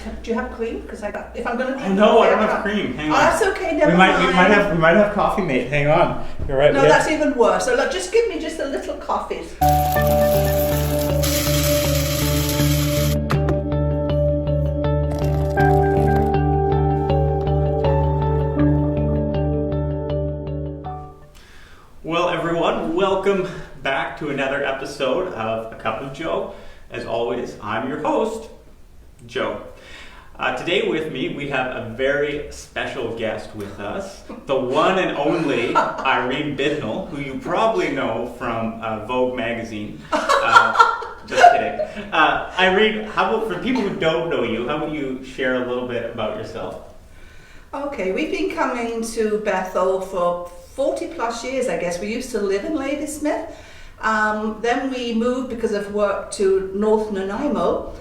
Do you have cream? Because if I'm going to. Oh no, I don't have cream. Hang on. Oh, that's okay. Never mind. We might have coffee mate. Hang on. You're right. No, that's even worse. So look, just give me just a little coffee. Well, everyone, welcome back to another episode of A Cup of Joe. As always, I'm your host, Joe. Today with me, we have a very special guest with us, the one and only Irene Bidnell, who you probably know from Vogue magazine. Just kidding. Irene, how about, for people who don't know you, how about you share a little bit about yourself? Okay, we've been coming to Bethel for 40 plus years, I guess. We used to live in Ladysmith. Then we moved because of work to North Nanaimo.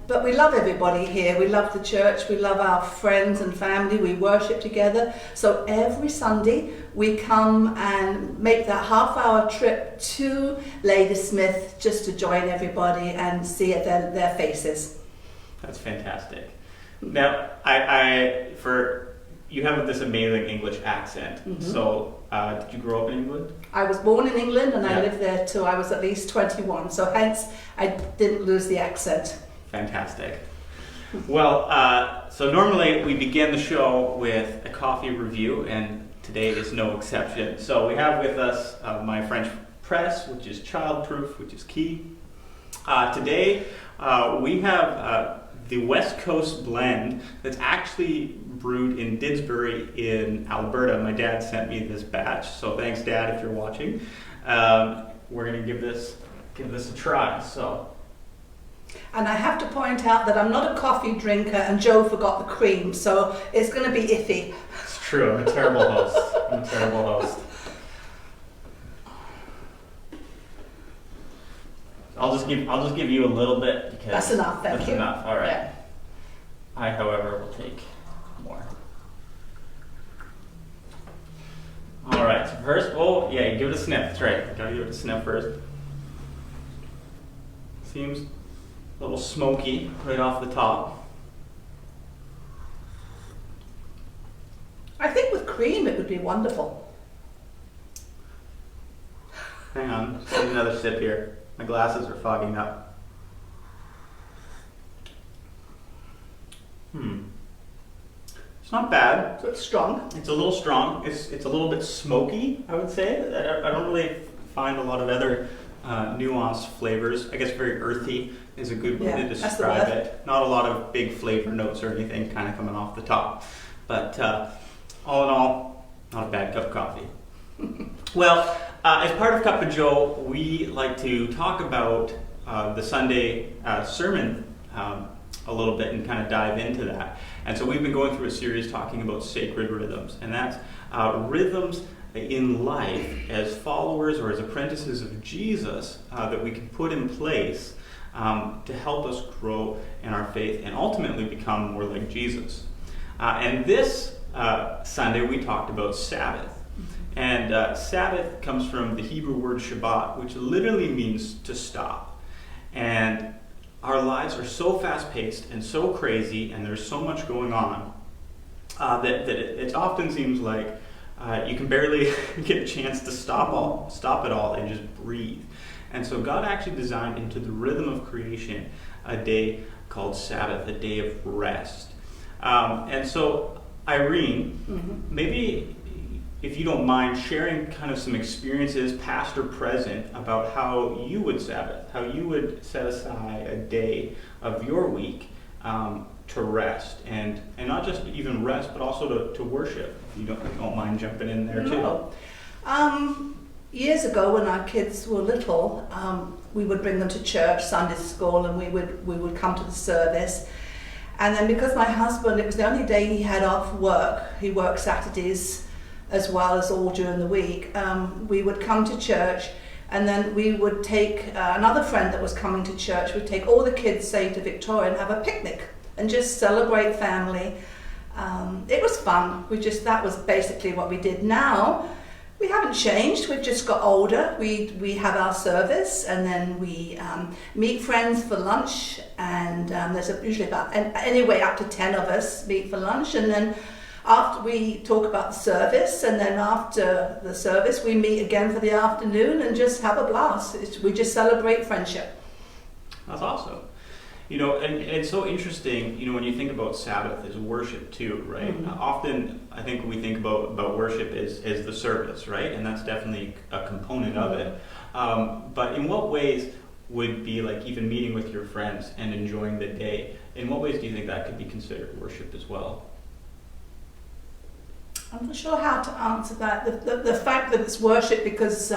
But we love everybody here. We love the church. We love our friends and family. We worship together. So every Sunday we come and make that half-hour trip to Ladysmith just to join everybody and see their faces. That's fantastic. Now, you have this amazing English accent. Mm-hmm. So, did you grow up in England? I was born in England and I lived there till I was at least 21. So hence, I didn't lose the accent. Fantastic. Well, so normally we begin the show with a coffee review, and today is no exception. So we have with us my French press, which is childproof, which is key. Today we have the West Coast blend that's actually brewed in Didsbury in Alberta. My dad sent me this batch, so thanks, Dad, if you're watching. We're gonna give this a try. And I have to point out that I'm not a coffee drinker, and Joe forgot the cream, so it's going to be iffy. It's true. I'm a terrible host. I'll just give you a little bit because that's enough. Thank you. That's enough. All right. Yeah. I, however, will take more. All right. So first, you give it a sniff. That's right. You gotta give it a sniff first. Seems a little smoky right off the top. I think with cream it would be wonderful. Hang on. Just need another sip here. My glasses are fogging up. It's not bad. So it's strong. It's a little strong. It's a little bit smoky, I would say. I don't really find a lot of other nuanced flavors. I guess very earthy is a good way to describe it. Not a lot of big flavor notes or anything kind of coming off the top. But all in all, not a bad cup of coffee. Well, as part of Cup of Joe, we like to talk about the Sunday sermon a little bit and kind of dive into that. And so we've been going through a series talking about sacred rhythms, and that's rhythms in life as followers or as apprentices of Jesus that we can put in place to help us grow in our faith and ultimately become more like Jesus. And this Sunday we talked about Sabbath. And Sabbath comes from the Hebrew word Shabbat, which literally means to stop. And our lives are so fast-paced and so crazy, and there's so much going on that it often seems like you can barely get a chance to stop it all and just breathe. And so God actually designed into the rhythm of creation a day called Sabbath, a day of rest. And so, Irene, maybe if you don't mind sharing kind of some experiences, past or present, about how you would Sabbath, how you would set aside a day of your week to rest, and not just even rest, but also to worship. If you don't mind jumping in there too. Years ago, when our kids were little, we would bring them to church, Sunday school, and we would come to the service. And then because my husband, it was the only day he had off work. He worked Saturdays as well as all during the week. We would come to church, and then we would take another friend that was coming to church. We'd take all the kids, say, to Victoria and have a picnic and just celebrate family. It was fun. That was basically what we did. Now, We haven't changed. We've just got older. We have our service, and then we meet friends for lunch. And there's usually about anyway up to 10 of us meet for lunch, and then after we talk about the service, and then after the service we meet again for the afternoon and just have a blast. We just celebrate friendship. That's awesome. You know, and it's so interesting, you know, when you think about Sabbath as worship too, right? Mm-hmm. Often I think when we think about worship is the service, right? And that's definitely a component of it. But in what ways would be like even meeting with your friends and enjoying the day, in what ways do you think that could be considered worship as well? I'm not sure how to answer that. The fact that it's worship because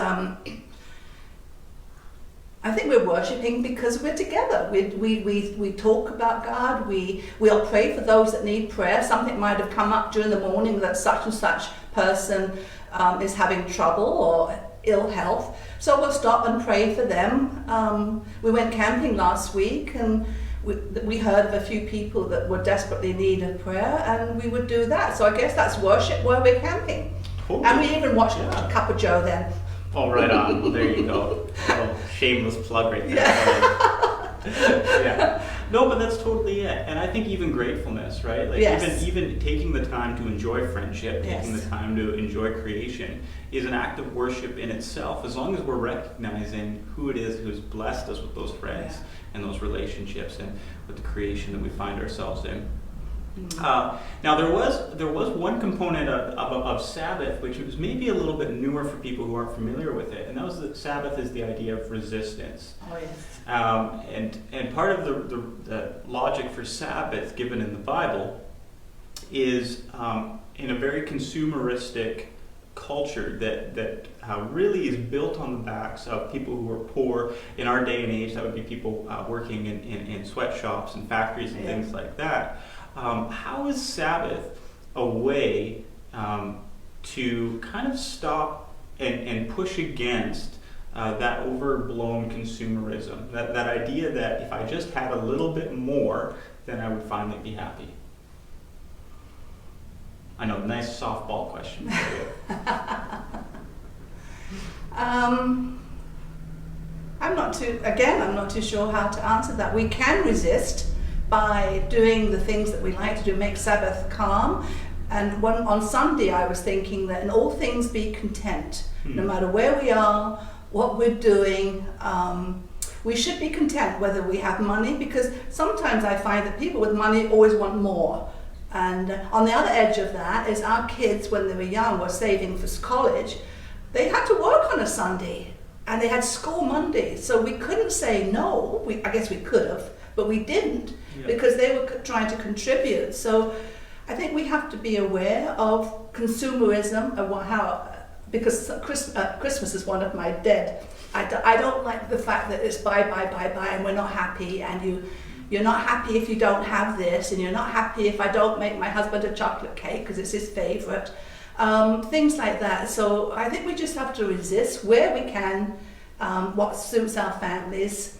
I think we're worshipping because we're together. We talk about God. We'll pray for those that need prayer. Something might have come up during the morning that such and such person is having trouble or ill health. So we'll stop and pray for them. We went camping last week, and we heard of a few people that were desperately in need of prayer, and we would do that. So I guess that's worship where we're camping. Cool. And we even watched a Cup of Joe then. Oh, right on. Well, there you go. Oh, shameless plug right there. Yeah. No, but that's totally it. And I think even gratefulness, right? Like even taking the time to enjoy friendship, taking the time to enjoy creation is an act of worship in itself, as long as we're recognizing who it is who's blessed us with those friends and those relationships and with the creation that we find ourselves in. Now there was one component of Sabbath which was maybe a little bit newer for people who aren't familiar with it, and that was that Sabbath is the idea of resistance. Oh yes. And part of the logic for Sabbath given in the Bible is in a very consumeristic culture that really is built on the backs of people who are poor. In our day and age, that would be people working in sweatshops and factories and things like that. How is Sabbath a way to kind of stop and push against that overblown consumerism, that idea that if I just had a little bit more, then I would finally be happy? I know, nice softball question for you. I'm not too sure how to answer that. We can resist by doing the things that we like to do, make Sabbath calm. And on Sunday I was thinking that in all things be content. No matter where we are, what we're doing, we should be content whether we have money, because sometimes I find that people with money always want more. And on the other edge of that is our kids, when they were young, were saving for college. They had to work on a Sunday and they had school Monday, so we couldn't say no. I guess we could have, but we didn't, because they were trying to contribute. So I think we have to be aware of consumerism, because Christmas is one of my dead. I don't like the fact that it's buy, and we're not happy, and you're not happy if you don't have this, and you're not happy if I don't make my husband a chocolate cake because it's his favorite. Things like that. So I think we just have to resist where we can, what suits our families.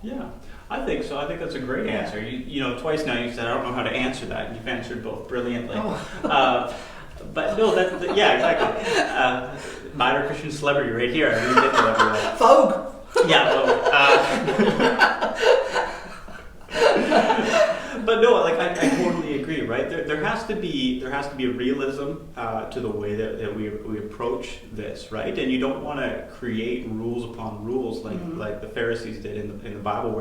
Yeah, I think so. I think that's a great answer. You know, twice now you said I don't know how to answer that, and you've answered both brilliantly. But no, exactly. Minor Christian celebrity right here. I really did that. Vogue. Yeah, Vogue. But no, like I totally agree, right? There has to be a realism to the way that we approach this, right? And you don't want to create rules upon rules like the Pharisees did in the Bible,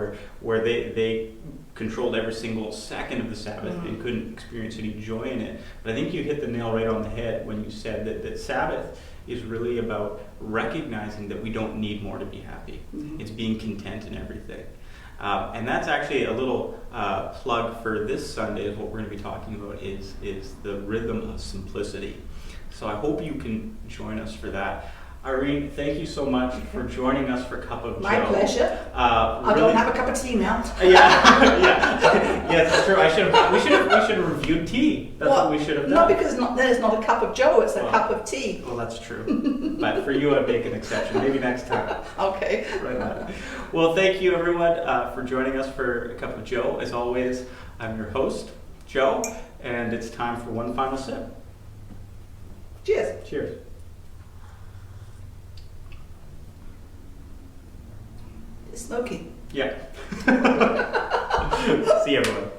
where they controlled every single second of the Sabbath and couldn't experience any joy in it. But I think you hit the nail right on the head when you said that Sabbath is really about recognizing that we don't need more to be happy. It's being content in everything. And that's actually a little plug for this Sunday. Is what we're going to be talking about is the rhythm of simplicity. So I hope you can join us for that. Irene, thank you so much for joining us for Cup of Joe. My pleasure. I don't have a cup of tea now. Yeah, that's true. We should have reviewed tea. That's what we should have done. No, because there's not a cup of Joe. It's a cup of tea. Well, that's true. But for you, I'd make an exception. Maybe next time. Okay. Right on. Well, thank you everyone for joining us for a Cup of Joe. As always, I'm your host, Joe, and it's time for one final sip. Cheers. Cheers. It's smoky. Yeah. See you, everyone.